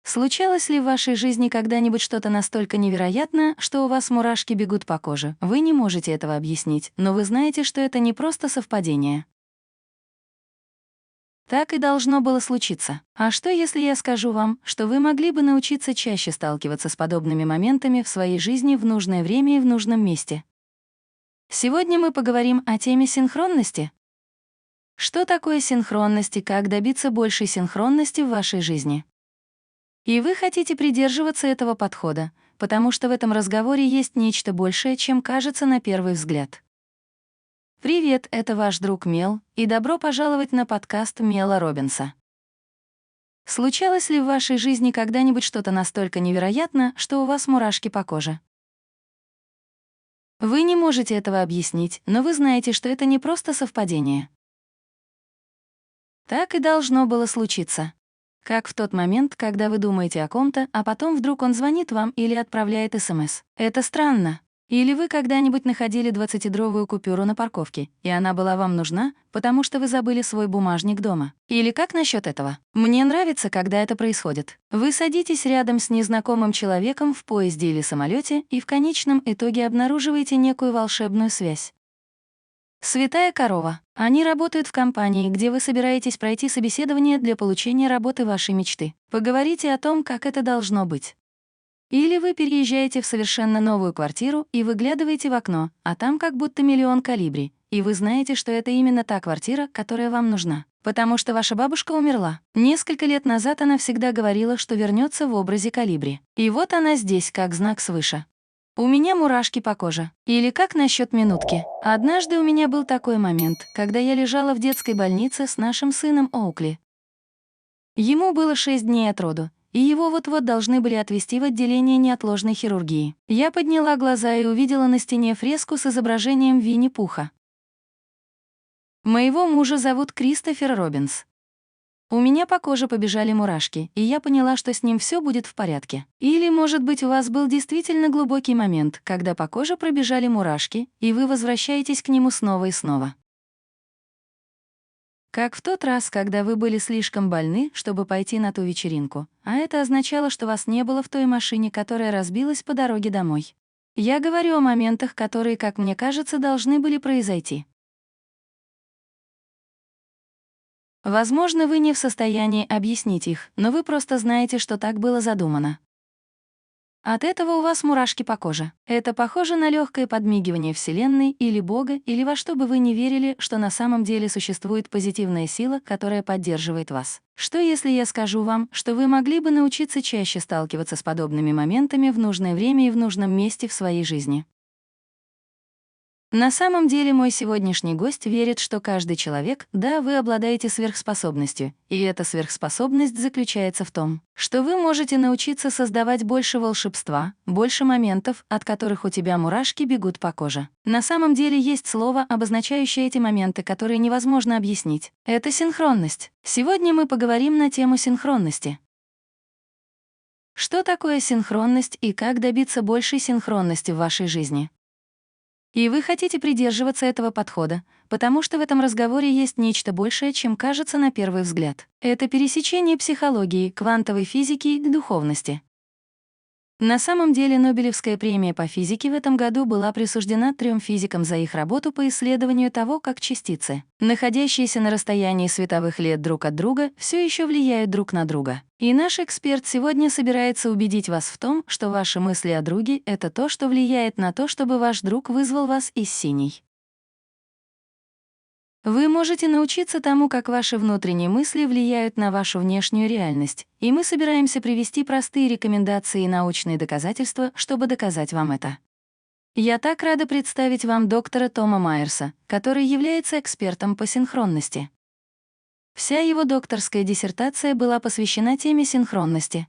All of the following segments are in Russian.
Случалось ли в вашей жизни когда-нибудь что-то настолько невероятное, что у вас мурашки бегут по коже? Вы не можете этого объяснить, но вы знаете, что это не просто совпадение. Так и должно было случиться. А что, если я скажу вам, что вы могли бы научиться чаще сталкиваться с подобными моментами в своей жизни в нужное время и в нужном месте? Сегодня мы поговорим о теме синхронности. Что такое синхронность и как добиться большей синхронности в вашей жизни? И вы хотите придерживаться этого подхода, потому что в этом разговоре есть нечто большее, чем кажется на первый взгляд. Привет, это ваш друг Мел, и добро пожаловать на подкаст Мела Робинса. Случалось ли в вашей жизни когда-нибудь что-то настолько невероятное, что у вас мурашки по коже? Вы не можете этого объяснить, но вы знаете, что это не просто совпадение. Так и должно было случиться. Как в тот момент, когда вы думаете о ком-то, а потом вдруг он звонит вам или отправляет СМС. Это странно. Или вы когда-нибудь находили 20-дровую купюру на парковке, и она была вам нужна, потому что вы забыли свой бумажник дома. Или как насчет этого? Мне нравится, когда это происходит. Вы садитесь рядом с незнакомым человеком в поезде или самолете и в конечном итоге обнаруживаете некую волшебную связь. Святая корова. Они работают в компании, где вы собираетесь пройти собеседование для получения работы вашей мечты. Поговорите о том, как это должно быть. Или вы переезжаете в совершенно новую квартиру и выглядываете в окно, а там как будто миллион колибри, и вы знаете, что это именно та квартира, которая вам нужна. Потому что ваша бабушка умерла. Несколько лет назад она всегда говорила, что вернется в образе колибри. И вот она здесь, как знак свыше. У меня мурашки по коже. Или как насчет минутки? Однажды у меня был такой момент, когда я лежала в детской больнице с нашим сыном Оукли. Ему было 6 дней от роду, и его вот-вот должны были отвезти в отделение неотложной хирургии. Я подняла глаза и увидела на стене фреску с изображением Винни-Пуха. Моего мужа зовут Кристофер Робинс. У меня по коже побежали мурашки, и я поняла, что с ним все будет в порядке. Или, может быть, у вас был действительно глубокий момент, когда по коже пробежали мурашки, и вы возвращаетесь к нему снова и снова. Как в тот раз, когда вы были слишком больны, чтобы пойти на ту вечеринку, а это означало, что вас не было в той машине, которая разбилась по дороге домой. Я говорю о моментах, которые, как мне кажется, должны были произойти. Возможно, вы не в состоянии объяснить их, но вы просто знаете, что так было задумано. От этого у вас мурашки по коже. Это похоже на легкое подмигивание Вселенной или Бога, или во что бы вы ни верили, что на самом деле существует позитивная сила, которая поддерживает вас. Что если я скажу вам, что вы могли бы научиться чаще сталкиваться с подобными моментами в нужное время и в нужном месте в своей жизни? На самом деле мой сегодняшний гость верит, что каждый человек, да, вы обладаете сверхспособностью, и эта сверхспособность заключается в том, что вы можете научиться создавать больше волшебства, больше моментов, от которых у тебя мурашки бегут по коже. На самом деле есть слово, обозначающее эти моменты, которые невозможно объяснить. Это синхронность. Сегодня мы поговорим на тему синхронности. Что такое синхронность и как добиться большей синхронности в вашей жизни? И вы хотите придерживаться этого подхода, потому что в этом разговоре есть нечто большее, чем кажется на первый взгляд. Это пересечение психологии, квантовой физики и духовности. На самом деле Нобелевская премия по физике в этом году была присуждена 3 физикам за их работу по исследованию того, как частицы, находящиеся на расстоянии световых лет друг от друга, все еще влияют друг на друга. И наш эксперт сегодня собирается убедить вас в том, что ваши мысли о друге — это то, что влияет на то, чтобы ваш друг вызвал вас из синей. Вы можете научиться тому, как ваши внутренние мысли влияют на вашу внешнюю реальность, и мы собираемся привести простые рекомендации и научные доказательства, чтобы доказать вам это. Я так рада представить вам доктора Тома Майерса, который является экспертом по синхронности. Вся его докторская диссертация была посвящена теме синхронности.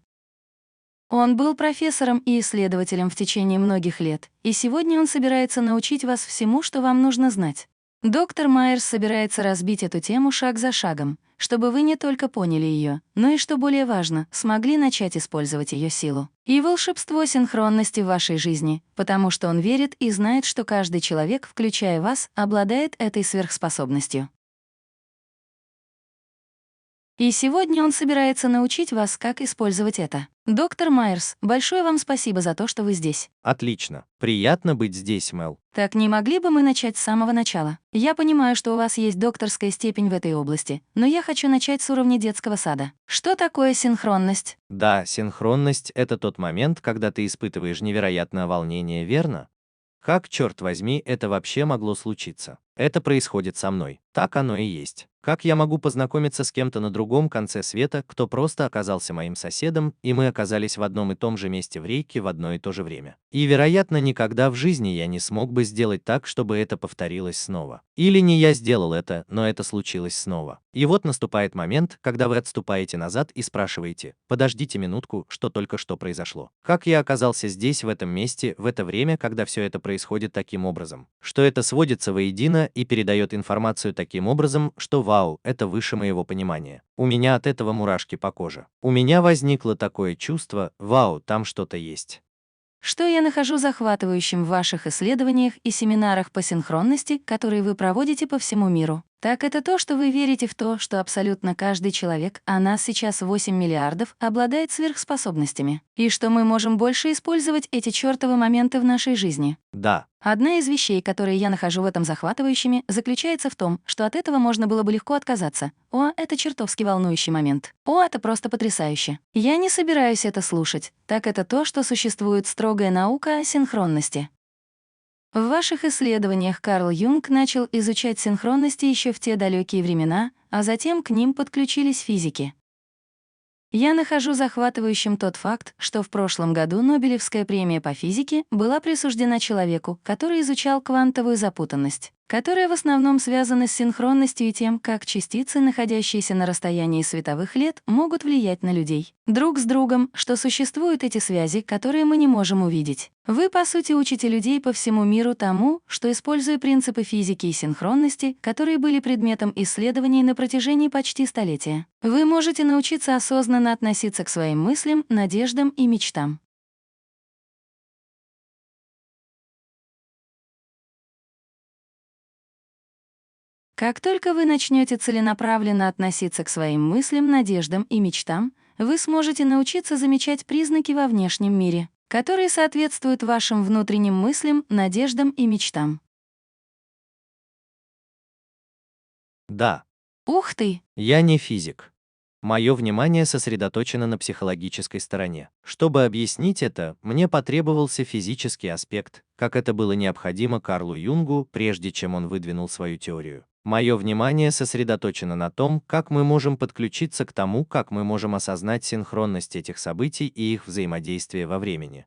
Он был профессором и исследователем в течение многих лет, и сегодня он собирается научить вас всему, что вам нужно знать. Доктор Майерс собирается разбить эту тему шаг за шагом, чтобы вы не только поняли ее, но и, что более важно, смогли начать использовать ее силу и волшебство синхронности в вашей жизни, потому что он верит и знает, что каждый человек, включая вас, обладает этой сверхспособностью. И сегодня он собирается научить вас, как использовать это. Доктор Майерс, большое вам спасибо за то, что вы здесь. Отлично. Приятно быть здесь, Мел. Так не могли бы мы начать с самого начала? Я понимаю, что у вас есть докторская степень в этой области, но я хочу начать с уровня детского сада. Что такое синхронность? Да, синхронность — это тот момент, когда ты испытываешь невероятное волнение, верно? Как, черт возьми, это вообще могло случиться? Это происходит со мной. Так оно и есть. Как я могу познакомиться с кем-то на другом конце света, кто просто оказался моим соседом, и мы оказались в одном и том же месте в рейке в одно и то же время? И, вероятно, никогда в жизни я не смог бы сделать так, чтобы это повторилось снова. Или не я сделал это, но это случилось снова. И вот наступает момент, когда вы отступаете назад и спрашиваете: подождите минутку, что только что произошло? Как я оказался здесь, в этом месте, в это время, когда все это происходит таким образом? Что это сводится воедино и передает информацию таким образом, что вау, это выше моего понимания. У меня от этого мурашки по коже. У меня возникло такое чувство: вау, там что-то есть. Что я нахожу захватывающим в ваших исследованиях и семинарах по синхронности, которые вы проводите по всему миру? Так это то, что вы верите в то, что абсолютно каждый человек, а нас сейчас 8 миллиардов, обладает сверхспособностями, и что мы можем больше использовать эти чёртовы моменты в нашей жизни. Да, Одна из вещей, которые я нахожу в этом захватывающими, заключается в том, что от этого можно было бы легко отказаться. О, это чертовски волнующий момент. О, это просто потрясающе. Я не собираюсь это слушать. Так это то, что существует строгая наука о синхронности. В ваших исследованиях Карл Юнг начал изучать синхронности еще в те далекие времена, а затем к ним подключились физики. Я нахожу захватывающим тот факт, что в прошлом году Нобелевская премия по физике была присуждена человеку, который изучал квантовую запутанность, которая в основном связана с синхронностью и тем, как частицы, находящиеся на расстоянии световых лет, могут влиять на людей друг с другом, что существуют эти связи, которые мы не можем увидеть. Вы, по сути, учите людей по всему миру тому, что, используя принципы физики и синхронности, которые были предметом исследований на протяжении почти столетия, вы можете научиться осознанно относиться к своим мыслям, надеждам и мечтам. Как только вы начнете целенаправленно относиться к своим мыслям, надеждам и мечтам, вы сможете научиться замечать признаки во внешнем мире, которые соответствуют вашим внутренним мыслям, надеждам и мечтам. да, Ух ты! я не физик. Мое внимание сосредоточено на психологической стороне. Чтобы объяснить это, мне потребовался физический аспект, как это было необходимо Карлу Юнгу, прежде чем он выдвинул свою теорию. Мое внимание сосредоточено на том, как мы можем подключиться к тому, как мы можем осознать синхронность этих событий и их взаимодействие во времени.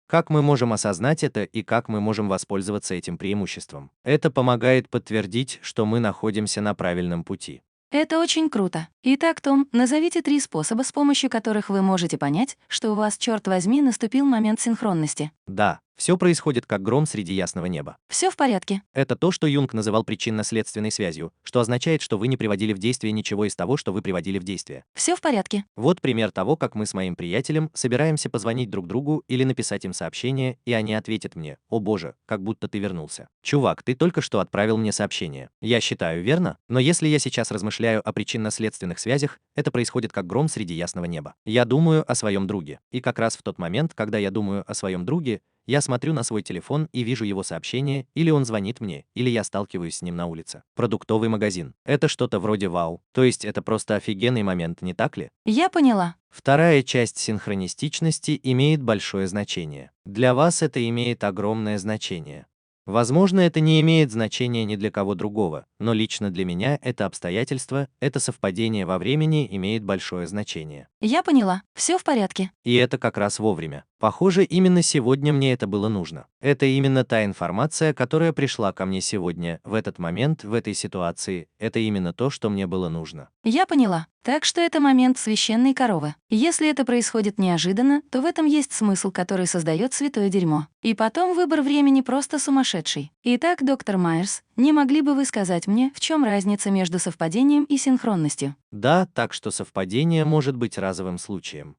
Как мы можем осознать это и как мы можем воспользоваться этим преимуществом? Это помогает подтвердить, что мы находимся на правильном пути. Это очень круто. Итак, Том, назовите 3 способа, с помощью которых вы можете понять, что у вас, черт возьми, наступил момент синхронности. Да, все происходит как гром среди ясного неба. Все в порядке. Это то, что Юнг называл причинно-следственной связью, что означает, что вы не приводили в действие ничего из того, что вы приводили в действие. Все в порядке. Вот пример того, как мы с моим приятелем собираемся позвонить друг другу или написать им сообщение, и они ответят мне: «О боже, как будто ты вернулся. Чувак, ты только что отправил мне сообщение». Я считаю, верно? Но если я сейчас размышляю о причинно-следственных связях, это происходит как гром среди ясного неба. Я думаю о своем друге. И как раз в тот момент, когда я думаю о своем друге, я смотрю на свой телефон и вижу его сообщение, или он звонит мне, или я сталкиваюсь с ним на улице. Продуктовый магазин. Это что-то вроде вау. То есть это просто офигенный момент, не так ли? Я поняла. Вторая часть синхронистичности имеет большое значение. Для вас это имеет огромное значение. Возможно, это не имеет значения ни для кого другого, но лично для меня это обстоятельство, это совпадение во времени имеет большое значение. Я поняла. Все в порядке. И это как раз вовремя. Похоже, именно сегодня мне это было нужно. Это именно та информация, которая пришла ко мне сегодня, в этот момент, в этой ситуации. Это именно то, что мне было нужно. Я поняла. Так что это момент священной коровы. Если это происходит неожиданно, то в этом есть смысл, который создает святое дерьмо. И потом выбор времени просто сумасшедший. Итак, доктор Майерс, не могли бы вы сказать мне, в чем разница между совпадением и синхронностью? Да, так что совпадение может быть разовым случаем.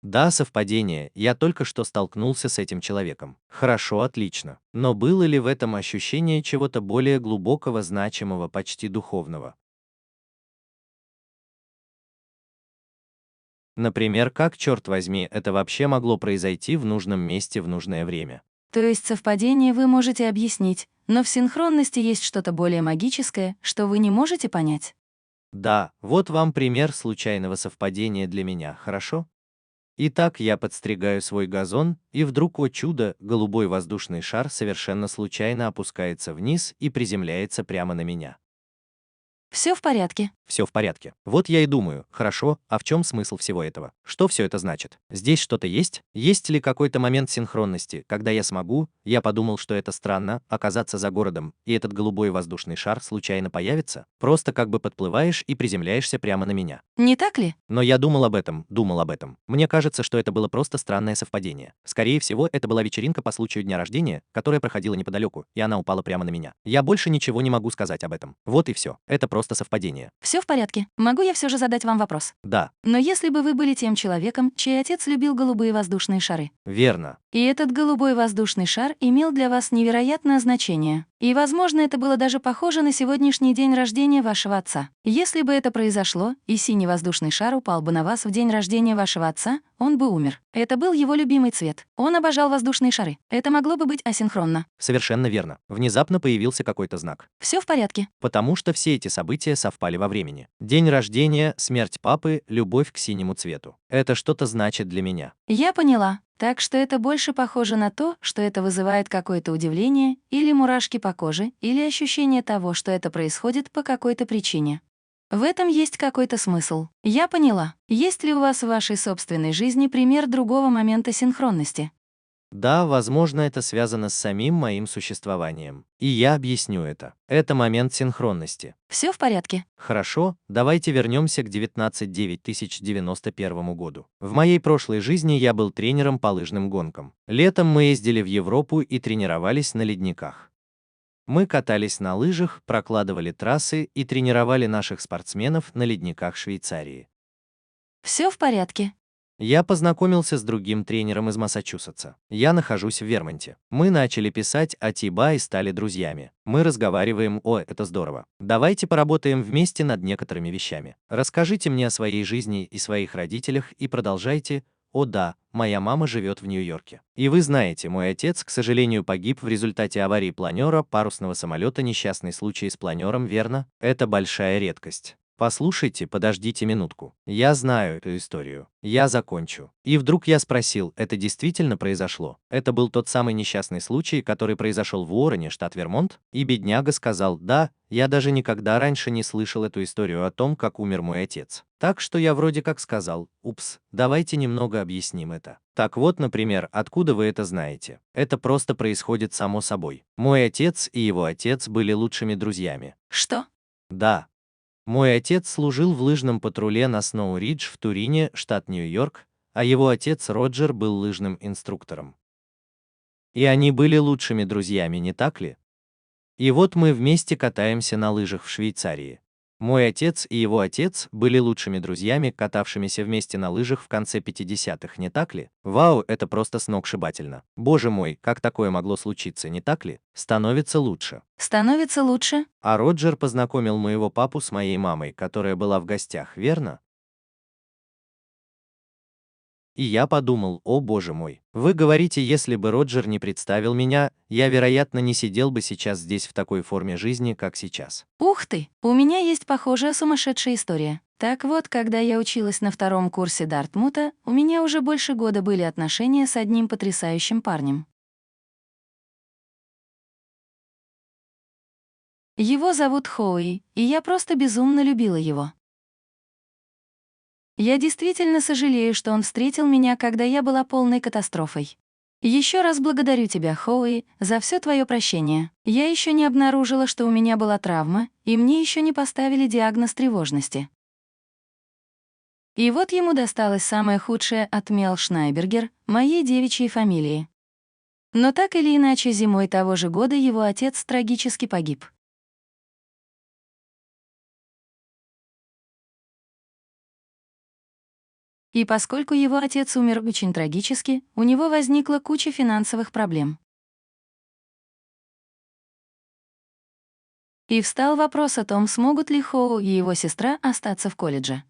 Да, совпадение, я только что столкнулся с этим человеком. Хорошо, отлично. Но было ли в этом ощущение чего-то более глубокого, значимого, почти духовного? Например, как, черт возьми, это вообще могло произойти в нужном месте в нужное время? То есть совпадение вы можете объяснить, но в синхронности есть что-то более магическое, что вы не можете понять. Да, вот вам пример случайного совпадения для меня, хорошо? Итак, я подстригаю свой газон, и вдруг, о чудо, голубой воздушный шар совершенно случайно опускается вниз и приземляется прямо на меня. Все в порядке. Все в порядке. Вот я и думаю, хорошо, а в чем смысл всего этого? Что все это значит? Здесь что-то есть? Есть ли какой-то момент синхронности, когда я подумал, что это странно, оказаться за городом, и этот голубой воздушный шар случайно появится? Просто как бы подплываешь и приземляешься прямо на меня. Не так ли? Но я думал об этом, думал об этом. Мне кажется, что это было просто странное совпадение. Скорее всего, это была вечеринка по случаю дня рождения, которая проходила неподалеку, и она упала прямо на меня. Я больше ничего не могу сказать об этом. Вот и все. Это просто совпадение. Все в порядке. Могу я все же задать вам вопрос? Да, Но если бы вы были тем человеком, чей отец любил голубые воздушные шары, верно. и этот голубой воздушный шар имел для вас невероятное значение. И, возможно, это было даже похоже на сегодняшний день рождения вашего отца. Если бы это произошло, и синий воздушный шар упал бы на вас в день рождения вашего отца, он бы умер. Это был его любимый цвет. Он обожал воздушные шары. Это могло бы быть асинхронно. Совершенно верно. Внезапно появился какой-то знак. Все в порядке. Потому что все эти события совпали во времени. День рождения, смерть папы, любовь к синему цвету. Это что-то значит для меня. Я поняла. Так что это больше похоже на то, что это вызывает какое-то удивление, или мурашки по коже, или ощущение того, что это происходит по какой-то причине. В этом есть какой-то смысл. Я поняла. Есть ли у вас в вашей собственной жизни пример другого момента синхронности? Да, возможно, это связано с самим моим существованием. И я объясню это. Это момент синхронности. Все в порядке. Хорошо, давайте вернемся к 19.09.1991 году. В моей прошлой жизни я был тренером по лыжным гонкам. Летом мы ездили в Европу и тренировались на ледниках. Мы катались на лыжах, прокладывали трассы и тренировали наших спортсменов на ледниках Швейцарии. Все в порядке. Я познакомился с другим тренером из Массачусетса. Я нахожусь в Вермонте. Мы начали писать о Тиба и стали друзьями. Мы разговариваем, это здорово. Давайте поработаем вместе над некоторыми вещами. Расскажите мне о своей жизни и своих родителях и продолжайте. О да, моя мама живет в Нью-Йорке. И вы знаете, мой отец, к сожалению, погиб в результате аварии планера парусного самолета, несчастный случай с планером, верно? Это большая редкость. Послушайте, подождите минутку. Я знаю эту историю. Я закончу. И вдруг я спросил, это действительно произошло? Это был тот самый несчастный случай, который произошел в Уоррене, штат Вермонт? И бедняга сказал, да, я даже никогда раньше не слышал эту историю о том, как умер мой отец. Так что я вроде как сказал, упс, давайте немного объясним это. Так вот, например, откуда вы это знаете? Это просто происходит само собой. Мой отец и его отец были лучшими друзьями. Что? Да. Мой отец служил в лыжном патруле на Сноу-Ридж в Турине, штат Нью-Йорк, а его отец Роджер был лыжным инструктором. И они были лучшими друзьями, не так ли? И вот мы вместе катаемся на лыжах в Швейцарии. Мой отец и его отец были лучшими друзьями, катавшимися вместе на лыжах в конце 50-х, не так ли? Вау, это просто сногсшибательно. Боже мой, как такое могло случиться, не так ли? Становится лучше. Становится лучше? А Роджер познакомил моего папу с моей мамой, которая была в гостях, верно? И я подумал, о боже мой. Вы говорите, если бы Роджер не представил меня, я, вероятно, не сидел бы сейчас здесь в такой форме жизни, как сейчас. Ух ты! У меня есть похожая сумасшедшая история. Так вот, когда я училась на втором курсе Дартмута, у меня уже больше года были отношения с одним потрясающим парнем. Его зовут Хоуи, и я просто безумно любила его. Я действительно сожалею, что он встретил меня, когда я была полной катастрофой. Еще раз благодарю тебя, Хоуи, за все твое прощение. Я еще не обнаружила, что у меня была травма, и мне еще не поставили диагноз тревожности. И вот ему досталось самое худшее от Мел Шнайбергер, моей девичьей фамилии. Но так или иначе, зимой того же года его отец трагически погиб. И поскольку его отец умер очень трагически, у него возникла куча финансовых проблем. И встал вопрос о том, смогут ли Хоу и его сестра остаться в колледже.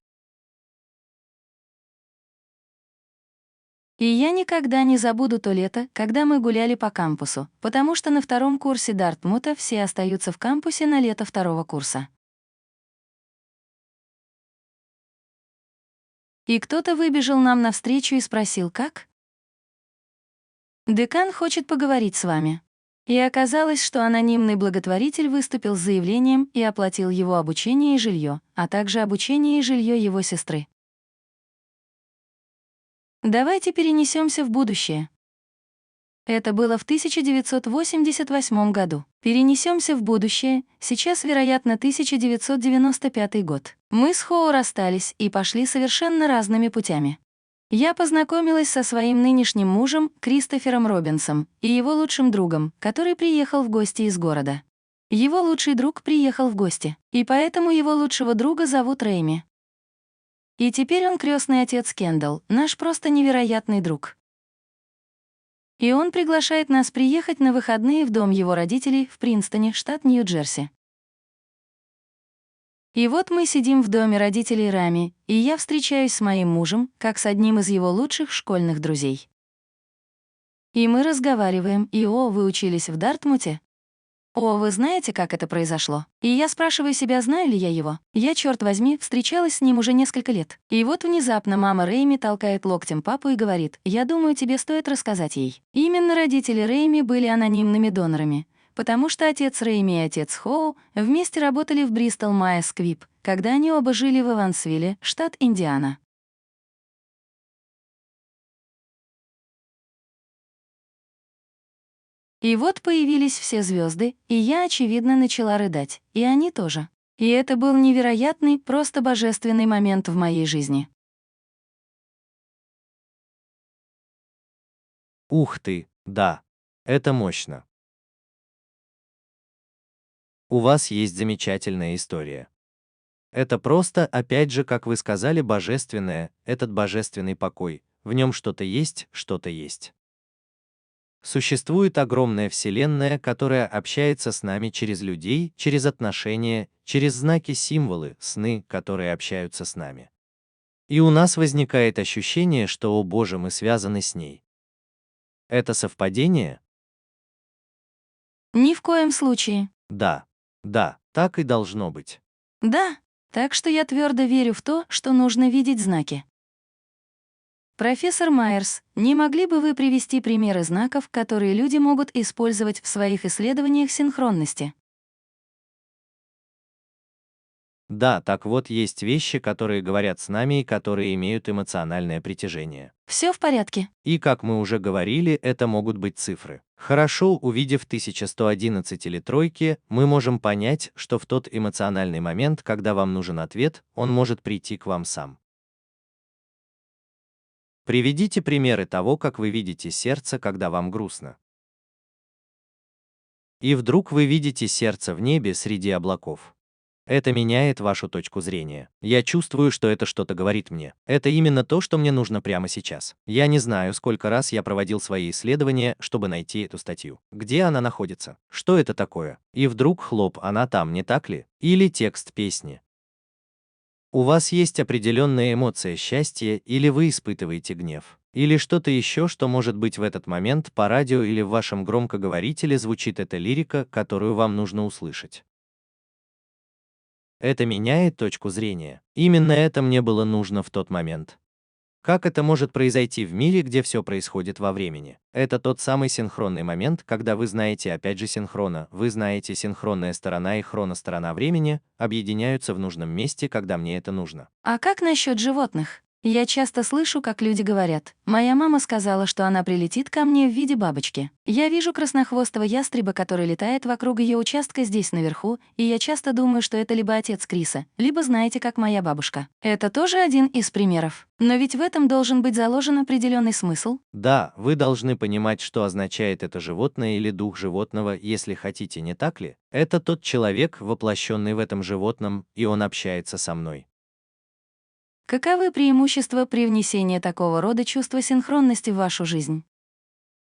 И я никогда не забуду то лето, когда мы гуляли по кампусу, потому что на втором курсе Дартмута все остаются в кампусе на лето второго курса. И кто-то выбежал нам навстречу и спросил, как? «Декан хочет поговорить с вами». И оказалось, что анонимный благотворитель выступил с заявлением и оплатил его обучение и жилье, а также обучение и жилье его сестры. Давайте перенесемся в будущее. Это было в 1988 году. Перенесемся в будущее, сейчас, вероятно, 1995 год. Мы с Хоу расстались и пошли совершенно разными путями. Я познакомилась со своим нынешним мужем Кристофером Робинсом и его лучшим другом, который приехал в гости из города. Его лучший друг приехал в гости, и поэтому его лучшего друга зовут Рэйми. И теперь он крестный отец Кендалл, наш просто невероятный друг. И он приглашает нас приехать на выходные в дом его родителей в Принстоне, штат Нью-Джерси. И вот мы сидим в доме родителей Рами, и я встречаюсь с моим мужем, как с одним из его лучших школьных друзей. И мы разговариваем, и вы учились в Дартмуте? Вы знаете, как это произошло? И я спрашиваю себя, знаю ли я его? Я, черт возьми, встречалась с ним уже несколько лет. И вот внезапно мама Рэйми толкает локтем папу и говорит, я думаю, тебе стоит рассказать ей. Именно родители Рэйми были анонимными донорами, потому что отец Рэйми и отец Хоу вместе работали в Бристол Майерс Сквиб, когда они оба жили в Эвансвилле, штат Индиана. И вот появились все звезды, и я, очевидно, начала рыдать, и они тоже. И это был невероятный, просто божественный момент в моей жизни. Ух ты, да. Это мощно. У вас есть замечательная история. Это просто, опять же, как вы сказали, божественное, этот божественный покой. В нем что-то есть, что-то есть. Существует огромная вселенная, которая общается с нами через людей, через отношения, через знаки, символы, сны, которые общаются с нами. И у нас возникает ощущение, что, о Боже, мы связаны с ней. Это совпадение? Ни в коем случае. Да. Да, так и должно быть. Да, так что я твердо верю в то, что нужно видеть знаки. Профессор Майерс, не могли бы вы привести примеры знаков, которые люди могут использовать в своих исследованиях синхронности? Да, так вот, есть вещи, которые говорят с нами и которые имеют эмоциональное притяжение. Все в порядке. И, как мы уже говорили, это могут быть цифры. Хорошо, увидев 1111 или тройки, мы можем понять, что в тот эмоциональный момент, когда вам нужен ответ, он может прийти к вам сам. Приведите примеры того, как вы видите сердце, когда вам грустно. И вдруг вы видите сердце в небе среди облаков. Это меняет вашу точку зрения. Я чувствую, что это что-то говорит мне. Это именно то, что мне нужно прямо сейчас. Я не знаю, сколько раз я проводил свои исследования, чтобы найти эту статью. Где она находится? Что это такое? И вдруг хлоп, она там, не так ли? Или текст песни. У вас есть определенная эмоция счастья, или вы испытываете гнев. Или что-то еще, что может быть в этот момент по радио или в вашем громкоговорителе звучит эта лирика, которую вам нужно услышать. Это меняет точку зрения. Именно это мне было нужно в тот момент. Как это может произойти в мире, где все происходит во времени? Это тот самый синхронный момент, когда вы знаете, опять же синхрона, вы знаете, синхронная сторона и хроносторона времени объединяются в нужном месте, когда мне это нужно. А как насчет животных? Я часто слышу, как люди говорят, «Моя мама сказала, что она прилетит ко мне в виде бабочки». Я вижу краснохвостого ястреба, который летает вокруг ее участка здесь наверху, и я часто думаю, что это либо отец Криса, либо знаете, как моя бабушка. Это тоже один из примеров. Но ведь в этом должен быть заложен определенный смысл. Да, вы должны понимать, что означает это животное или дух животного, если хотите, не так ли? Это тот человек, воплощенный в этом животном, и он общается со мной. Каковы преимущества при внесении такого рода чувства синхронности в вашу жизнь?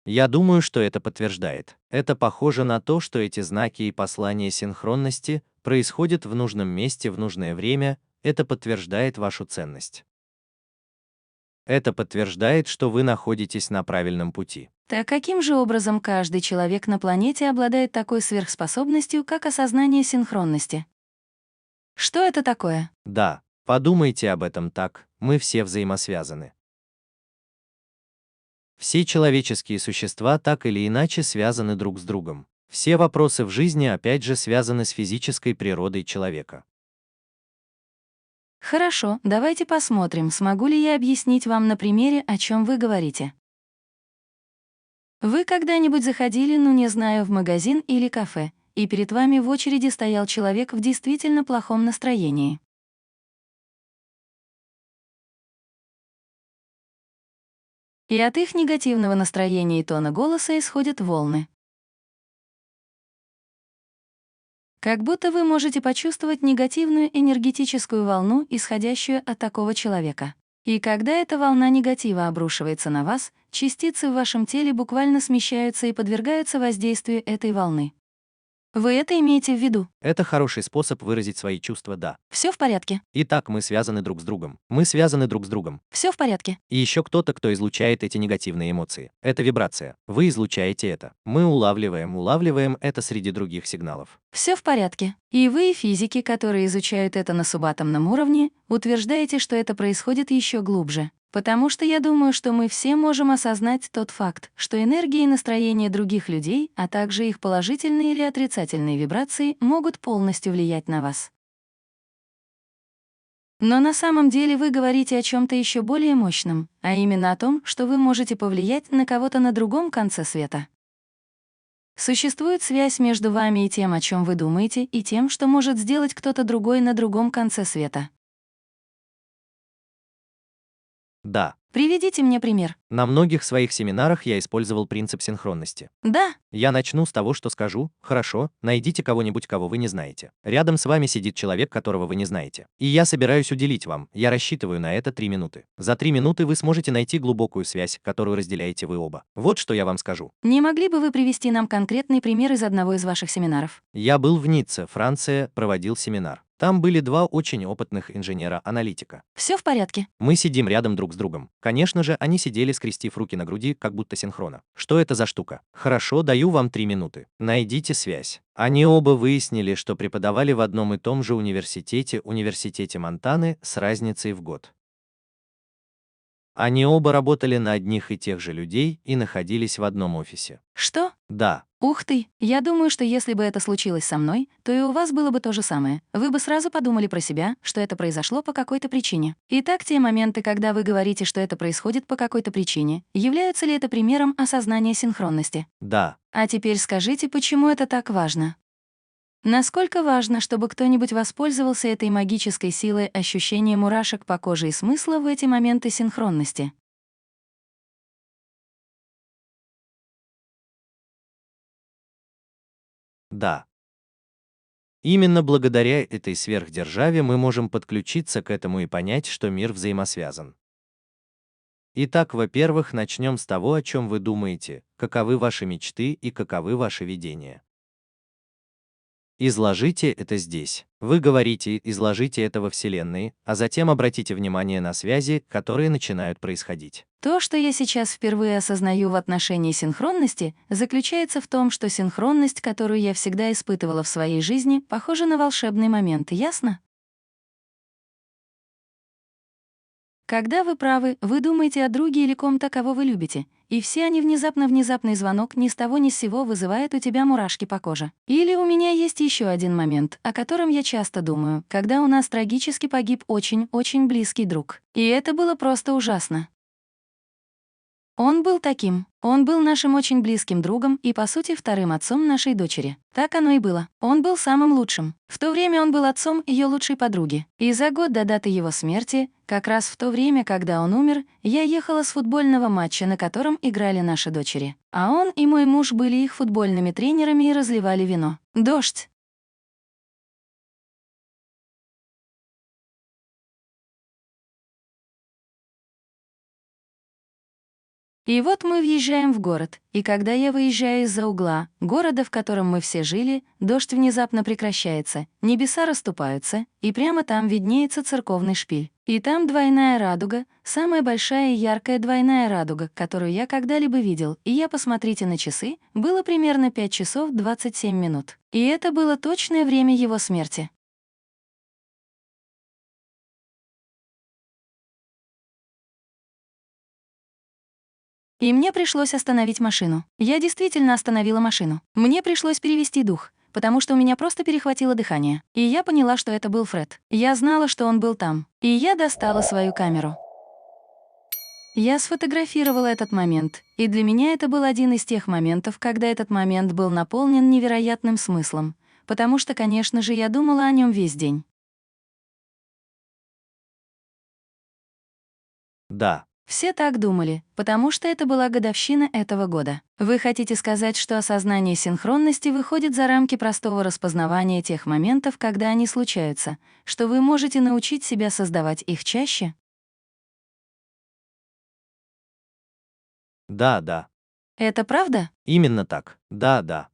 Я думаю, что это подтверждает. Это похоже на то, что эти знаки и послания синхронности происходят в нужном месте в нужное время, это подтверждает вашу ценность. Это подтверждает, что вы находитесь на правильном пути. Так каким же образом каждый человек на планете обладает такой сверхспособностью, как осознание синхронности? Что это такое? Да, подумайте об этом так, мы все взаимосвязаны. Все человеческие существа так или иначе связаны друг с другом. Все вопросы в жизни опять же связаны с физической природой человека. Хорошо, давайте посмотрим, смогу ли я объяснить вам на примере, о чем вы говорите. Вы когда-нибудь заходили, ну не знаю, в магазин или кафе, и перед вами в очереди стоял человек в действительно плохом настроении. И от их негативного настроения и тона голоса исходят волны. Как будто вы можете почувствовать негативную энергетическую волну, исходящую от такого человека. И когда эта волна негатива обрушивается на вас, частицы в вашем теле буквально смещаются и подвергаются воздействию этой волны. Вы это имеете в виду? Это хороший способ выразить свои чувства «да». Все в порядке? Итак, мы связаны друг с другом. Мы связаны друг с другом. Все в порядке? И еще кто-то, кто излучает эти негативные эмоции. Это вибрация. Вы излучаете это. Мы улавливаем это среди других сигналов. Все в порядке. И вы, физики, которые изучают это на субатомном уровне, утверждаете, что это происходит еще глубже. Потому что я думаю, что мы все можем осознать тот факт, что энергия и настроение других людей, а также их положительные или отрицательные вибрации могут полностью влиять на вас. Но на самом деле вы говорите о чем-то еще более мощном, а именно о том, что вы можете повлиять на кого-то на другом конце света. Существует связь между вами и тем, о чем вы думаете, и тем, что может сделать кто-то другой на другом конце света. Да. Приведите мне пример. На многих своих семинарах я использовал принцип синхронности. Да, Я начну с того, что скажу: хорошо, найдите кого-нибудь, кого вы не знаете. Рядом с вами сидит человек, которого вы не знаете. И я собираюсь уделить вам, я рассчитываю на это 3 минуты. За 3 минуты вы сможете найти глубокую связь, которую разделяете вы оба. Вот что я вам скажу. не могли бы вы привести нам конкретный пример из одного из ваших семинаров? Я был в Ницце, Франция, проводил семинар. Там были 2 очень опытных инженера-аналитика. Все в порядке. Мы сидим рядом друг с другом. Конечно же, они сидели, скрестив руки на груди, как будто синхронно. Что это за штука? Хорошо, даю вам 3 минуты. Найдите связь. Они оба выяснили, что преподавали в одном и том же университете Монтаны, с разницей в год. Они оба работали на одних и тех же людей и находились в одном офисе. Что? Да. Ух ты! Я думаю, что если бы это случилось со мной, то и у вас было бы то же самое. Вы бы сразу подумали про себя, что это произошло по какой-то причине. Итак, те моменты, когда вы говорите, что это происходит по какой-то причине, являются ли это примером осознания синхронности? Да. А теперь скажите, почему это так важно? Насколько важно, чтобы кто-нибудь воспользовался этой магической силой ощущения мурашек по коже и смысла в эти моменты синхронности? Да. Именно благодаря этой сверхдержаве мы можем подключиться к этому и понять, что мир взаимосвязан. Итак, во-первых, начнем с того, о чем вы думаете, каковы ваши мечты и каковы ваши видения. Изложите это здесь. Вы говорите, изложите это во Вселенной, а затем обратите внимание на связи, которые начинают происходить. То, что я сейчас впервые осознаю в отношении синхронности, заключается в том, что синхронность, которую я всегда испытывала в своей жизни, похожа на волшебный момент, ясно? Когда вы правы, вы думаете о друге или ком-то, кого вы любите, и все они внезапный звонок ни с того ни с сего вызывает у тебя мурашки по коже. Или у меня есть еще один момент, о котором я часто думаю, когда у нас трагически погиб очень близкий друг. И это было просто ужасно. Он был нашим очень близким другом и, по сути, вторым отцом нашей дочери. Так оно и было. Он был самым лучшим. В то время он был отцом ее лучшей подруги. И за год до даты его смерти, как раз в то время, когда он умер, я ехала с футбольного матча, на котором играли наши дочери. А он и мой муж были их футбольными тренерами и разливали вино. Дождь. И вот мы въезжаем в город, и когда я выезжаю из-за угла города, в котором мы все жили, дождь внезапно прекращается, небеса расступаются, и прямо там виднеется церковный шпиль. И там двойная радуга, самая большая и яркая двойная радуга, которую я когда-либо видел, и я, посмотрите на часы, было примерно 5 часов 27 минут. И это было точное время его смерти. И мне пришлось остановить машину. Я действительно остановила машину. Мне пришлось перевести дух, потому что у меня просто перехватило дыхание. И я поняла, что это был Фред. Я знала, что он был там. И я достала свою камеру. Я сфотографировала этот момент, и для меня это был один из тех моментов, когда этот момент был наполнен невероятным смыслом, потому что, конечно же, я думала о нем весь день. Да, Все так думали, потому что это была годовщина этого года. Вы хотите сказать, что осознание синхронности выходит за рамки простого распознавания тех моментов, когда они случаются, что вы можете научить себя создавать их чаще? да, да. Это правда? Именно так. Да, да.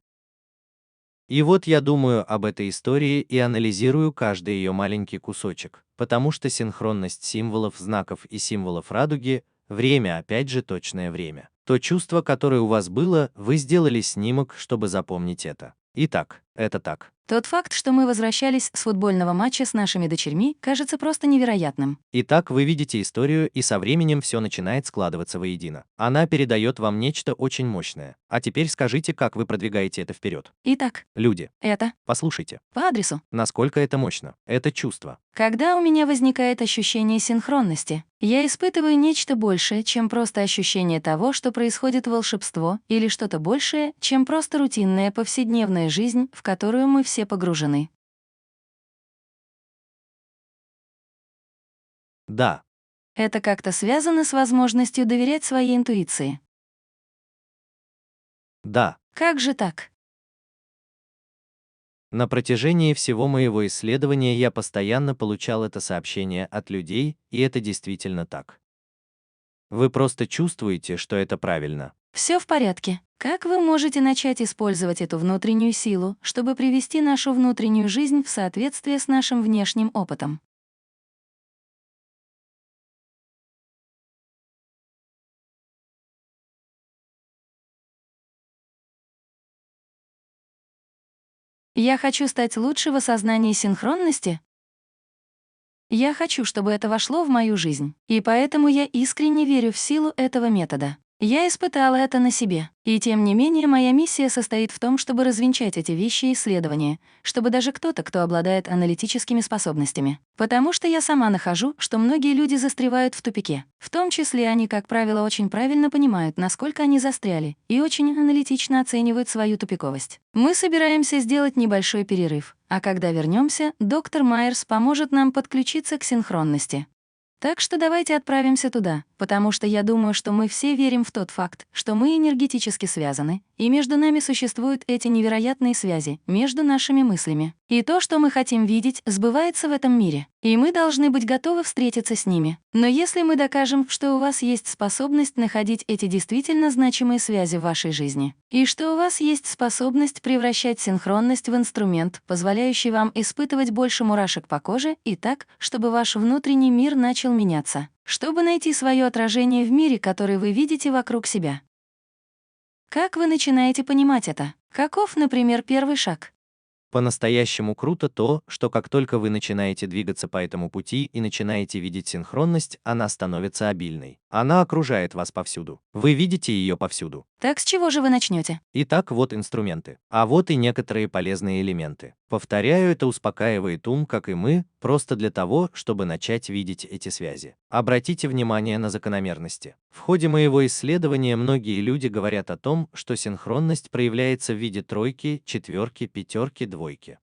И вот я думаю об этой истории и анализирую каждый ее маленький кусочек, потому что синхронность символов, знаков и символов радуги, время, опять же, точное время. То чувство, которое у вас было, вы сделали снимок, чтобы запомнить это. Итак, это так. Тот факт, что мы возвращались с футбольного матча с нашими дочерьми, кажется просто невероятным. Итак, вы видите историю, и со временем все начинает складываться воедино. Она передает вам нечто очень мощное. А теперь скажите, как вы продвигаете это вперед. Итак, Люди, это послушайте, по адресу. насколько это мощно. Это чувство. Когда у меня возникает ощущение синхронности, я испытываю нечто большее, чем просто ощущение того, что происходит волшебство, или что-то большее, чем просто рутинная повседневная жизнь, в которую мы все погружены. Да, Это как-то связано с возможностью доверять своей интуиции. да. Как же так? На протяжении всего моего исследования я постоянно получал это сообщение от людей, и это действительно так. Вы просто чувствуете, что это правильно. Все в порядке. Как вы можете начать использовать эту внутреннюю силу, чтобы привести нашу внутреннюю жизнь в соответствие с нашим внешним опытом? Я хочу стать лучше в осознании синхронности. Я хочу, чтобы это вошло в мою жизнь. И поэтому я искренне верю в силу этого метода. Я испытала это на себе. И тем не менее, моя миссия состоит в том, чтобы развенчать эти вещи и исследования, чтобы даже кто-то, кто обладает аналитическими способностями. Потому что я сама нахожу, что многие люди застревают в тупике. В том числе они, как правило, очень правильно понимают, насколько они застряли, и очень аналитично оценивают свою тупиковость. Мы собираемся сделать небольшой перерыв, а когда вернемся, доктор Майерс поможет нам подключиться к синхронности. Так что давайте отправимся туда, потому что я думаю, что мы все верим в тот факт, что мы энергетически связаны, и между нами существуют эти невероятные связи между нашими мыслями. И то, что мы хотим видеть, сбывается в этом мире, и мы должны быть готовы встретиться с ними. Но если мы докажем, что у вас есть способность находить эти действительно значимые связи в вашей жизни, и что у вас есть способность превращать синхронность в инструмент, позволяющий вам испытывать больше мурашек по коже, и так, чтобы ваш внутренний мир начал меняться, чтобы найти свое отражение в мире, который вы видите вокруг себя. Как вы начинаете понимать это? Каков, например, первый шаг? По-настоящему круто то, что как только вы начинаете двигаться по этому пути и начинаете видеть синхронность, она становится обильной. Она окружает вас повсюду. Вы видите ее повсюду. Так с чего же вы начнете? Итак, вот инструменты. А вот и некоторые полезные элементы. Повторяю, это успокаивает ум, как и мы, просто для того, чтобы начать видеть эти связи. Обратите внимание на закономерности. В ходе моего исследования многие люди говорят о том, что синхронность проявляется в виде тройки, четверки, пятерки, двойки.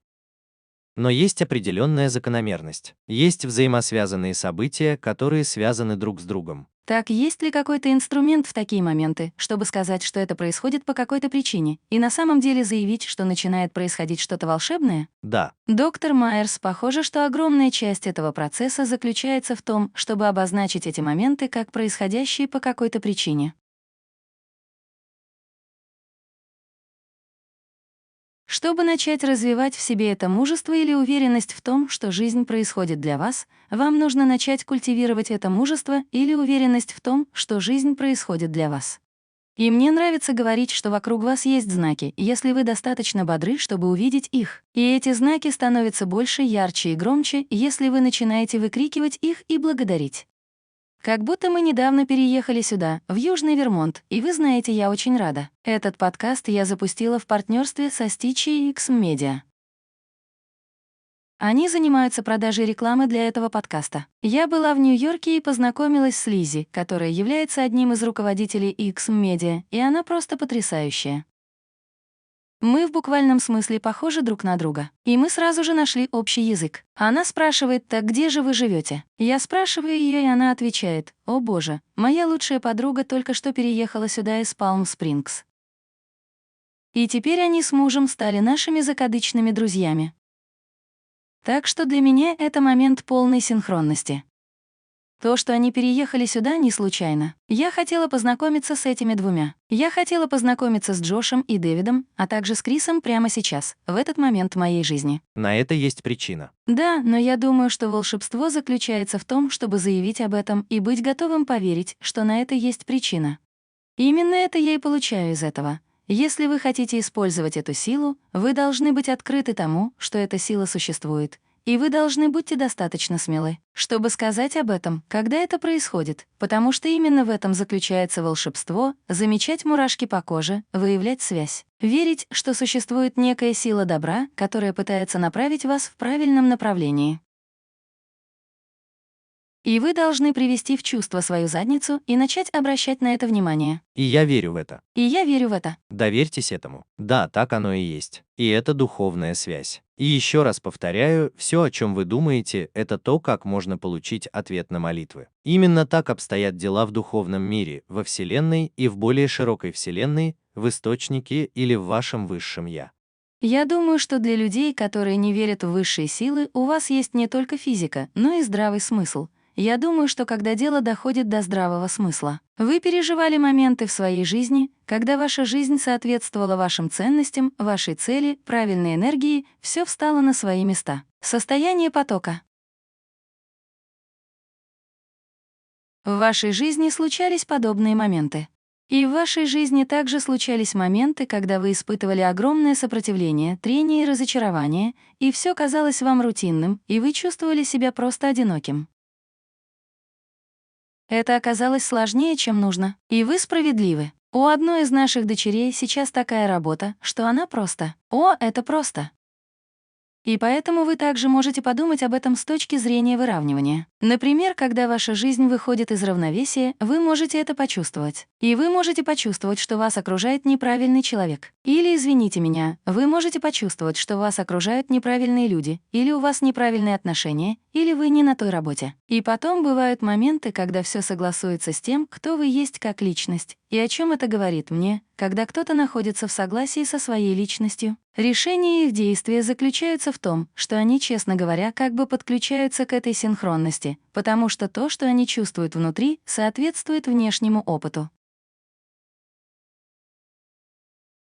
Но есть определенная закономерность. Есть взаимосвязанные события, которые связаны друг с другом. Так, есть ли какой-то инструмент в такие моменты, чтобы сказать, что это происходит по какой-то причине, и на самом деле заявить, что начинает происходить что-то волшебное? Да, Доктор Майерс, похоже, что огромная часть этого процесса заключается в том, чтобы обозначить эти моменты как происходящие по какой-то причине. Чтобы начать развивать в себе это мужество или уверенность в том, что жизнь происходит для вас, вам нужно начать культивировать это мужество или уверенность в том, что жизнь происходит для вас. И мне нравится говорить, что вокруг вас есть знаки, если вы достаточно бодры, чтобы увидеть их. И эти знаки становятся больше, ярче и громче, если вы начинаете выкрикивать их и благодарить. Как будто мы недавно переехали сюда, в Южный Вермонт, и вы знаете, я очень рада. Этот подкаст я запустила в партнерстве со Stitch и X-Media. Они занимаются продажей рекламы для этого подкаста. Я была в Нью-Йорке и познакомилась с Лизи, которая является одним из руководителей X-Media, и она просто потрясающая. Мы в буквальном смысле похожи друг на друга. И мы сразу же нашли общий язык. Она спрашивает: «Так где же вы живете?» Я спрашиваю ее, и она отвечает: «О боже, моя лучшая подруга только что переехала сюда из Палм-Спрингс». И теперь они с мужем стали нашими закадычными друзьями. Так что для меня это момент полной синхронности. То, что они переехали сюда, не случайно. Я хотела познакомиться с этими двумя. Я хотела познакомиться с Джошем и Дэвидом, а также с Крисом прямо сейчас, в этот момент моей жизни. На это есть причина. Да, но я думаю, что волшебство заключается в том, чтобы заявить об этом и быть готовым поверить, что на это есть причина. Именно это я и получаю из этого. Если вы хотите использовать эту силу, вы должны быть открыты тому, что эта сила существует. И вы должны быть достаточно смелы, чтобы сказать об этом, когда это происходит, потому что именно в этом заключается волшебство — замечать мурашки по коже, выявлять связь, верить, что существует некая сила добра, которая пытается направить вас в правильном направлении. И вы должны привести в чувство свою задницу и начать обращать на это внимание. И я верю в это. И я верю в это. Доверьтесь этому. Да, так оно и есть. И это духовная связь. И еще раз повторяю, все, о чем вы думаете, это то, как можно получить ответ на молитвы. Именно так обстоят дела в духовном мире, во Вселенной и в более широкой Вселенной, в Источнике или в вашем Высшем Я. Я думаю, что для людей, которые не верят в высшие силы, у вас есть не только физика, но и здравый смысл. Я думаю, что когда дело доходит до здравого смысла, вы переживали моменты в своей жизни, когда ваша жизнь соответствовала вашим ценностям, вашей цели, правильной энергии, все встало на свои места. Состояние потока. В вашей жизни случались подобные моменты. И в вашей жизни также случались моменты, когда вы испытывали огромное сопротивление, трение и разочарование, и все казалось вам рутинным, и вы чувствовали себя просто одиноким. Это оказалось сложнее, чем нужно. И вы справедливы. У одной из наших дочерей сейчас такая работа, что она просто. О, это просто. И поэтому вы также можете подумать об этом с точки зрения выравнивания. Например, когда ваша жизнь выходит из равновесия, вы можете это почувствовать. И вы можете почувствовать, что вас окружает неправильный человек. Или, извините меня, вы можете почувствовать, что вас окружают неправильные люди, или у вас неправильные отношения, или вы не на той работе. И потом бывают моменты, когда все согласуется с тем, кто вы есть как личность. И о чем это говорит мне, когда кто-то находится в согласии со своей личностью? Решение их действия заключается в том, что они, честно говоря, как бы подключаются к этой синхронности, потому что то, что они чувствуют внутри, соответствует внешнему опыту.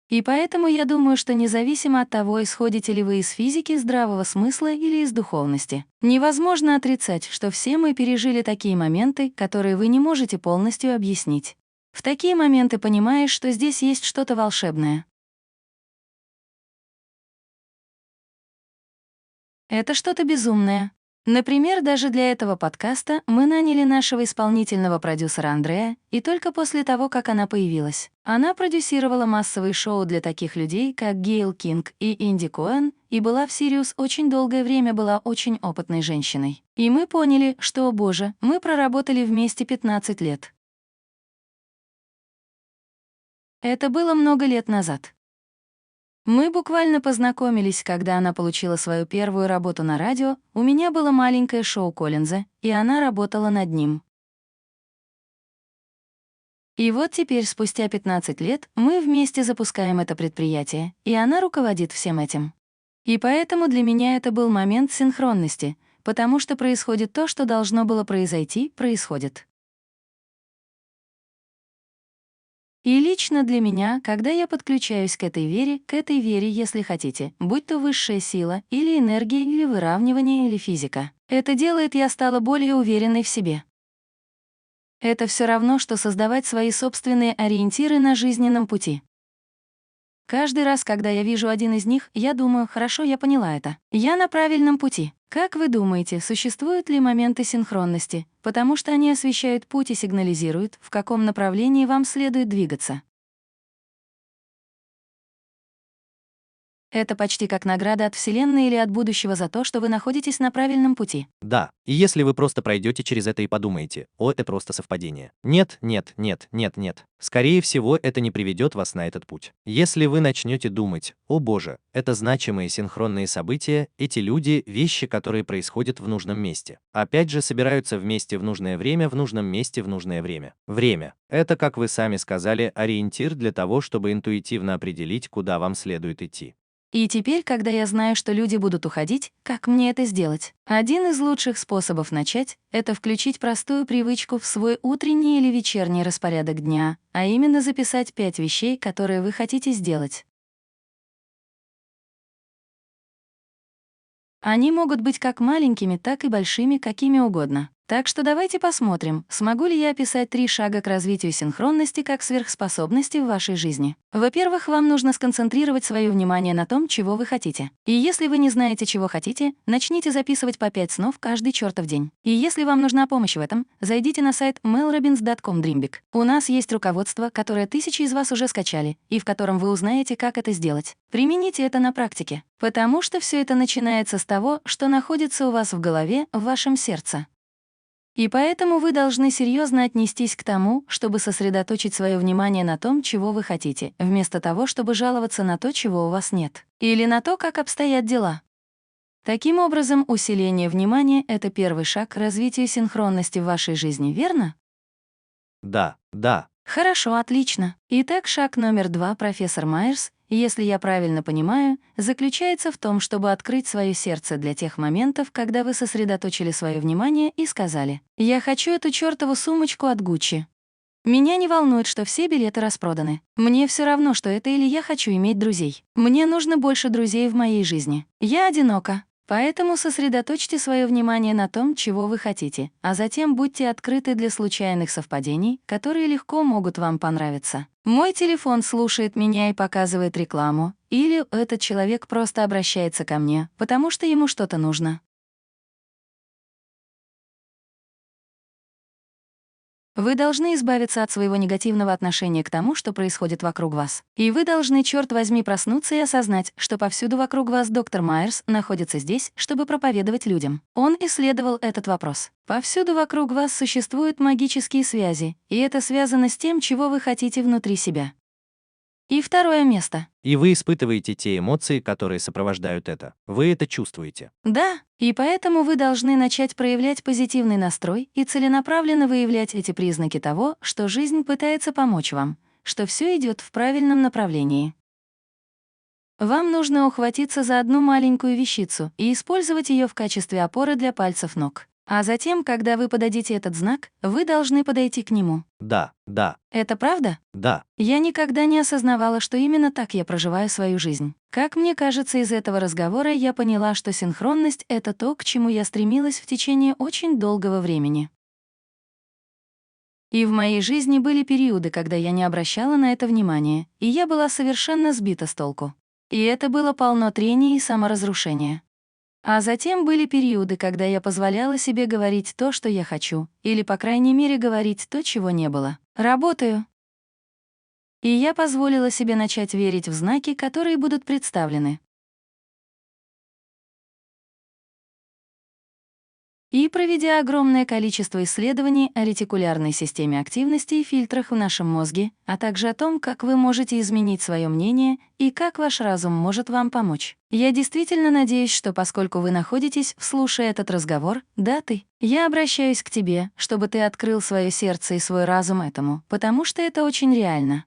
И поэтому я думаю, что независимо от того, исходите ли вы из физики, здравого смысла или из духовности, невозможно отрицать, что все мы пережили такие моменты, которые вы не можете полностью объяснить. В такие моменты понимаешь, что здесь есть что-то волшебное. Это что-то безумное. Например, даже для этого подкаста мы наняли нашего исполнительного продюсера Андрея, и только после того, как она появилась. Она продюсировала массовые шоу для таких людей, как Гейл Кинг и Инди Коэн, и была в Сириус очень долгое время, была очень опытной женщиной. И мы поняли, что, о боже, мы проработали вместе 15 лет. Это было много лет назад. Мы буквально познакомились, когда она получила свою первую работу на радио, у меня было маленькое шоу Коллинза, и она работала над ним. И вот теперь, спустя 15 лет, мы вместе запускаем это предприятие, и она руководит всем этим. И поэтому для меня это был момент синхронности, потому что происходит то, что должно было произойти, происходит. И лично для меня, когда я подключаюсь к этой вере, если хотите, будь то высшая сила, или энергия, или выравнивание, или физика, это делает я стала более уверенной в себе. Это все равно, что создавать свои собственные ориентиры на жизненном пути. Каждый раз, когда я вижу один из них, я думаю, хорошо, я поняла это. Я на правильном пути. Как вы думаете, существуют ли моменты синхронности? Потому что они освещают путь и сигнализируют, в каком направлении вам следует двигаться. Это почти как награда от Вселенной или от будущего за то, что вы находитесь на правильном пути. Да, и если вы просто пройдете через это и подумаете, о, это просто совпадение. Нет, нет, нет, нет, нет. Скорее всего, это не приведет вас на этот путь. Если вы начнете думать, о боже, это значимые синхронные события, эти люди, вещи, которые происходят в нужном месте. Опять же, собираются вместе в нужное время, в нужном месте, в нужное время. Время. Это, как вы сами сказали, ориентир для того, чтобы интуитивно определить, куда вам следует идти. И теперь, когда я знаю, что люди будут уходить, как мне это сделать? Один из лучших способов начать — это включить простую привычку в свой утренний или вечерний распорядок дня, а именно записать 5 вещей, которые вы хотите сделать. Они могут быть как маленькими, так и большими, какими угодно. Так что давайте посмотрим, смогу ли я описать 3 шага к развитию синхронности как сверхспособности в вашей жизни. Во-первых, вам нужно сконцентрировать свое внимание на том, чего вы хотите. И если вы не знаете, чего хотите, начните записывать по 5 снов каждый чертов день. И если вам нужна помощь в этом, зайдите на сайт melrobbins.com Dreamбig. У нас есть руководство, которое тысячи из вас уже скачали, и в котором вы узнаете, как это сделать. Примените это на практике, потому что все это начинается с того, что находится у вас в голове, в вашем сердце. И поэтому вы должны серьезно отнестись к тому, чтобы сосредоточить свое внимание на том, чего вы хотите, вместо того, чтобы жаловаться на то, чего у вас нет. Или на то, как обстоят дела. Таким образом, усиление внимания — это первый шаг к развитию синхронности в вашей жизни, верно? Да, да. Хорошо, отлично. Итак, шаг номер 2, профессор Майерс, если я правильно понимаю, заключается в том, чтобы открыть свое сердце для тех моментов, когда вы сосредоточили свое внимание и сказали: «Я хочу эту чёртову сумочку от Гуччи. Меня не волнует, что все билеты распроданы. Мне все равно, что это, или я хочу иметь друзей. Мне нужно больше друзей в моей жизни. Я одинока». Поэтому сосредоточьте свое внимание на том, чего вы хотите, а затем будьте открыты для случайных совпадений, которые легко могут вам понравиться. Мой телефон слушает меня и показывает рекламу, или этот человек просто обращается ко мне, потому что ему что-то нужно. Вы должны избавиться от своего негативного отношения к тому, что происходит вокруг вас. И вы должны, черт возьми, проснуться и осознать, что повсюду вокруг вас доктор Майерс находится здесь, чтобы проповедовать людям. Он исследовал этот вопрос. Повсюду вокруг вас существуют магические связи, и это связано с тем, чего вы хотите внутри себя. И второе место. И вы испытываете те эмоции, которые сопровождают это. Вы это чувствуете. Да, и поэтому вы должны начать проявлять позитивный настрой и целенаправленно выявлять эти признаки того, что жизнь пытается помочь вам, что все идет в правильном направлении. Вам нужно ухватиться за одну маленькую вещицу и использовать ее в качестве опоры для пальцев ног. А затем, когда вы подадите этот знак, вы должны подойти к нему. Да, да, Это правда? да. Я никогда не осознавала, что именно так я проживаю свою жизнь. Как мне кажется, из этого разговора я поняла, что синхронность — это то, к чему я стремилась в течение очень долгого времени. И в моей жизни были периоды, когда я не обращала на это внимания, и я была совершенно сбита с толку. И это было полно трений и саморазрушения. А затем были периоды, когда я позволяла себе говорить то, что я хочу, или, по крайней мере, говорить то, чего не было. Работаю. И я позволила себе начать верить в знаки, которые будут представлены. И проведя огромное количество исследований о ретикулярной системе активности и фильтрах в нашем мозге, а также о том, как вы можете изменить свое мнение и как ваш разум может вам помочь. Я действительно надеюсь, что поскольку вы находитесь, слушая этот разговор, да, я обращаюсь к тебе, чтобы ты открыл свое сердце и свой разум этому, потому что это очень реально.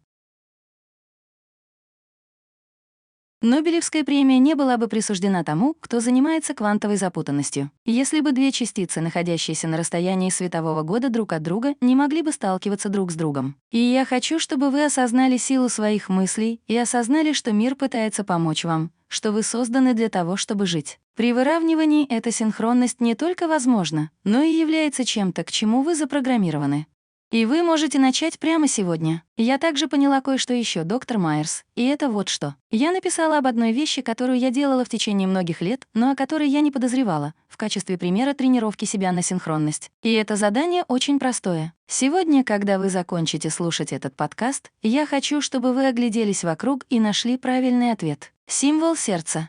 Нобелевская премия не была бы присуждена тому, кто занимается квантовой запутанностью, если бы две частицы, находящиеся на расстоянии светового года друг от друга, не могли бы сталкиваться друг с другом. И я хочу, чтобы вы осознали силу своих мыслей и осознали, что мир пытается помочь вам, что вы созданы для того, чтобы жить. При выравнивании эта синхронность не только возможна, но и является чем-то, к чему вы запрограммированы. И вы можете начать прямо сегодня. Я также поняла кое-что еще, доктор Майерс, и это вот что. Я написала об одной вещи, которую я делала в течение многих лет, но о которой я не подозревала, в качестве примера тренировки себя на синхронность. И это задание очень простое. Сегодня, когда вы закончите слушать этот подкаст, я хочу, чтобы вы огляделись вокруг и нашли правильный ответ. Символ сердца.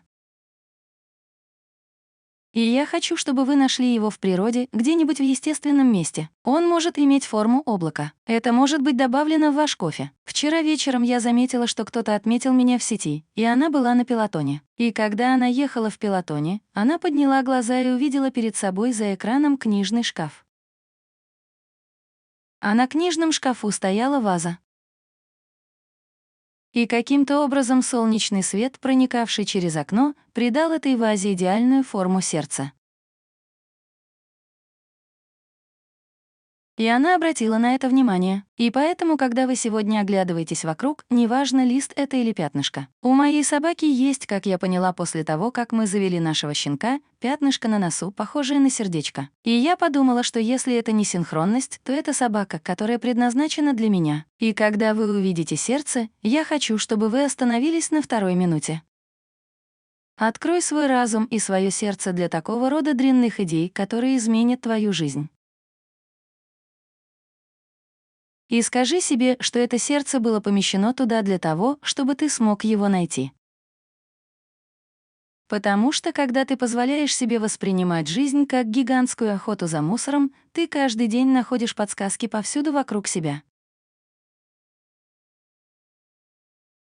И я хочу, чтобы вы нашли его в природе, где-нибудь в естественном месте. Он может иметь форму облака. Это может быть добавлено в ваш кофе. Вчера вечером я заметила, что кто-то отметил меня в сети, и она была на пилотоне. И когда она ехала в пилотоне, она подняла глаза и увидела перед собой за экраном книжный шкаф. А на книжном шкафу стояла ваза. И каким-то образом солнечный свет, проникавший через окно, придал этой вазе идеальную форму сердца. И она обратила на это внимание. И поэтому, когда вы сегодня оглядываетесь вокруг, неважно, лист это или пятнышко. У моей собаки есть, как я поняла после того, как мы завели нашего щенка, пятнышко на носу, похожее на сердечко. И я подумала, что если это не синхронность, то это собака, которая предназначена для меня. И когда вы увидите сердце, я хочу, чтобы вы остановились на 2-й минуте. Открой свой разум и свое сердце для такого рода дрянных идей, которые изменят твою жизнь. И скажи себе, что это сердце было помещено туда для того, чтобы ты смог его найти. Потому что, когда ты позволяешь себе воспринимать жизнь как гигантскую охоту за мусором, ты каждый день находишь подсказки повсюду вокруг себя.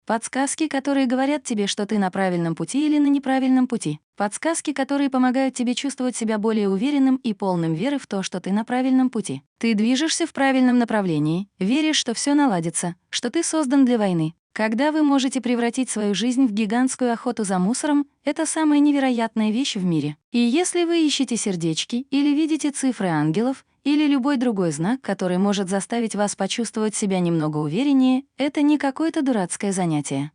Подсказки, которые говорят тебе, что ты на правильном пути или на неправильном пути. Подсказки, которые помогают тебе чувствовать себя более уверенным и полным веры в то, что ты на правильном пути. Ты движешься в правильном направлении, веришь, что все наладится, что ты создан для войны. Когда вы можете превратить свою жизнь в гигантскую охоту за мусором, это самая невероятная вещь в мире. И если вы ищете сердечки или видите цифры ангелов, или любой другой знак, который может заставить вас почувствовать себя немного увереннее, это не какое-то дурацкое занятие.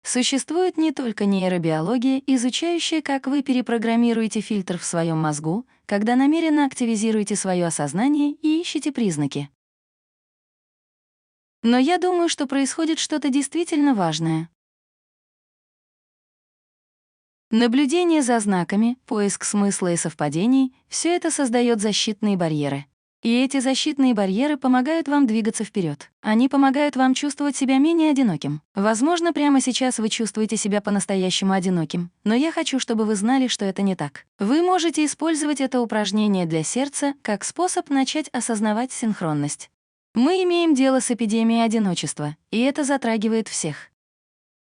Существует не только нейробиология, изучающая, как вы перепрограммируете фильтр в своем мозгу, когда намеренно активизируете свое осознание и ищете признаки. Но я думаю, что происходит что-то действительно важное. Наблюдение за знаками, поиск смысла и совпадений — все это создает защитные барьеры. И эти защитные барьеры помогают вам двигаться вперед. Они помогают вам чувствовать себя менее одиноким. Возможно, прямо сейчас вы чувствуете себя по-настоящему одиноким, но я хочу, чтобы вы знали, что это не так. Вы можете использовать это упражнение для сердца как способ начать осознавать синхронность. Мы имеем дело с эпидемией одиночества, и это затрагивает всех.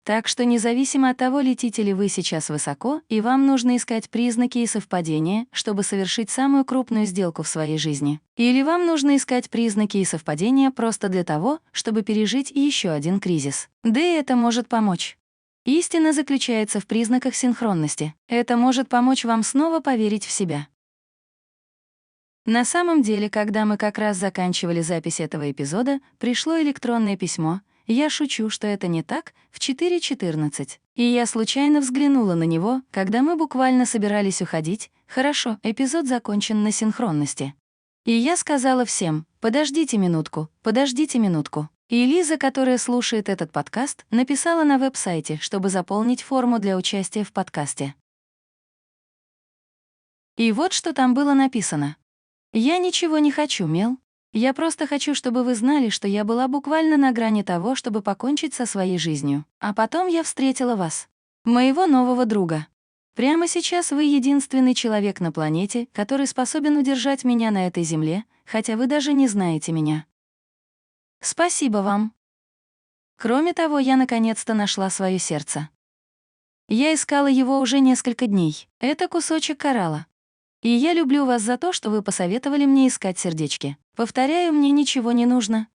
Так что независимо от того, летите ли вы сейчас высоко, и вам нужно искать признаки и совпадения, чтобы совершить самую крупную сделку в своей жизни. Или вам нужно искать признаки и совпадения просто для того, чтобы пережить еще один кризис. Да и это может помочь. Истина заключается в признаках синхронности. Это может помочь вам снова поверить в себя. На самом деле, когда мы как раз заканчивали запись этого эпизода, пришло электронное письмо. Я шучу, что это не так, в 4:14. И я случайно взглянула на него, когда мы буквально собирались уходить. Хорошо, эпизод закончен на синхронности. И я сказала всем: подождите минутку. И Лиза, которая слушает этот подкаст, написала на веб-сайте, чтобы заполнить форму для участия в подкасте. И вот что там было написано. «Я ничего не хочу, Мел. Я просто хочу, чтобы вы знали, что я была буквально на грани того, чтобы покончить со своей жизнью. А потом я встретила вас, моего нового друга. Прямо сейчас вы единственный человек на планете, который способен удержать меня на этой земле, хотя вы даже не знаете меня. Спасибо вам. Кроме того, я наконец-то нашла свое сердце. Я искала его уже несколько дней. Это кусочек коралла. И я люблю вас за то, что вы посоветовали мне искать сердечки. Повторяю, мне ничего не нужно.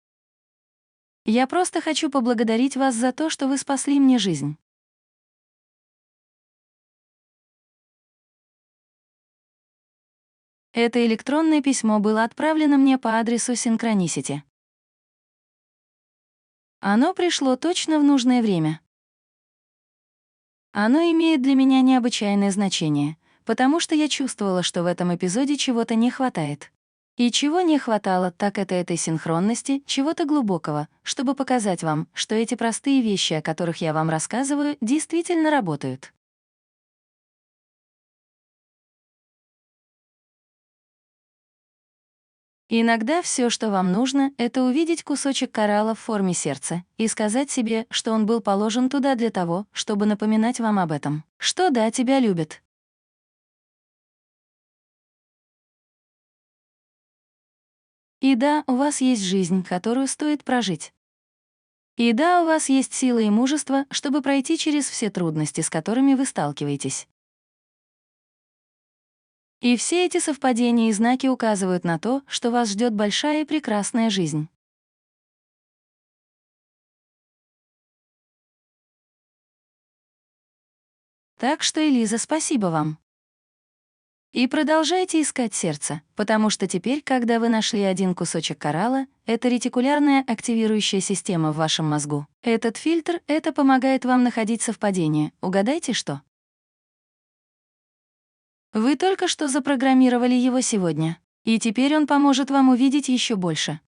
Я просто хочу поблагодарить вас за то, что вы спасли мне жизнь. Это электронное письмо было отправлено мне по адресу Synchronicity. Оно пришло точно в нужное время. Оно имеет для меня необычайное значение, потому что я чувствовала, что в этом эпизоде чего-то не хватает. И чего не хватало, так это этой синхронности, чего-то глубокого, чтобы показать вам, что эти простые вещи, о которых я вам рассказываю, действительно работают. Иногда все, что вам нужно, это увидеть кусочек коралла в форме сердца и сказать себе, что он был положен туда для того, чтобы напоминать вам об этом. Что да, тебя любят. И да, у вас есть жизнь, которую стоит прожить. И да, у вас есть сила и мужество, чтобы пройти через все трудности, с которыми вы сталкиваетесь. И все эти совпадения и знаки указывают на то, что вас ждет большая и прекрасная жизнь. Так что, Элиза, спасибо вам. И продолжайте искать сердце, потому что теперь, когда вы нашли один кусочек коралла, это ретикулярная активирующая система в вашем мозгу. Этот фильтр, это помогает вам находить совпадения. Угадайте, что? Вы только что запрограммировали его сегодня, и теперь он поможет вам увидеть еще больше.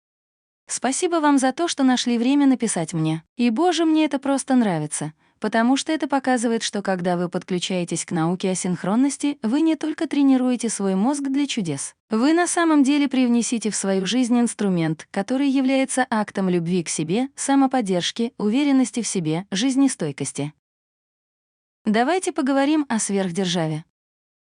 Спасибо вам за то, что нашли время написать мне. И, боже, мне это просто нравится, потому что это показывает, что когда вы подключаетесь к науке о синхронности, вы не только тренируете свой мозг для чудес. Вы на самом деле привнесите в свою жизнь инструмент, который является актом любви к себе, самоподдержки, уверенности в себе, жизнестойкости. Давайте поговорим о сверхдержаве.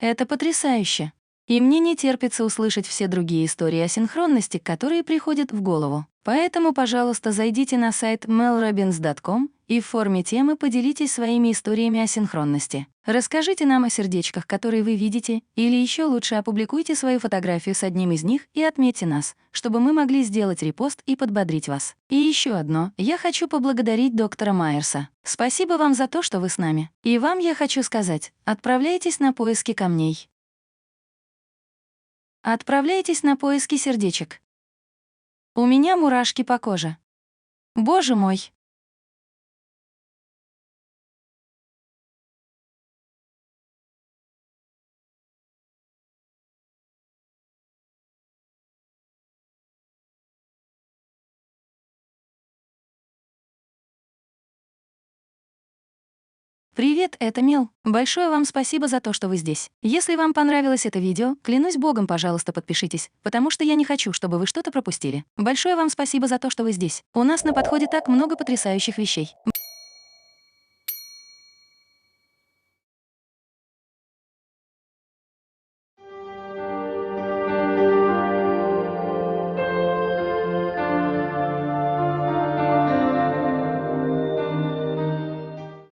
Это потрясающе. И мне не терпится услышать все другие истории о синхронности, которые приходят в голову. Поэтому, пожалуйста, зайдите на сайт melrobbins.com и в форме темы поделитесь своими историями о синхронности. Расскажите нам о сердечках, которые вы видите, или еще лучше опубликуйте свою фотографию с одним из них и отметьте нас, чтобы мы могли сделать репост и подбодрить вас. И еще одно, я хочу поблагодарить доктора Майерса. Спасибо вам за то, что вы с нами. И вам я хочу сказать, отправляйтесь на поиски камней. Отправляйтесь на поиски сердечек. У меня мурашки по коже. Боже мой! Привет, это Мел. Большое вам спасибо за то, что вы здесь. Если вам понравилось это видео, клянусь богом, пожалуйста, подпишитесь, потому что я не хочу, чтобы вы что-то пропустили. Большое вам спасибо за то, что вы здесь. У нас на подходе так много потрясающих вещей.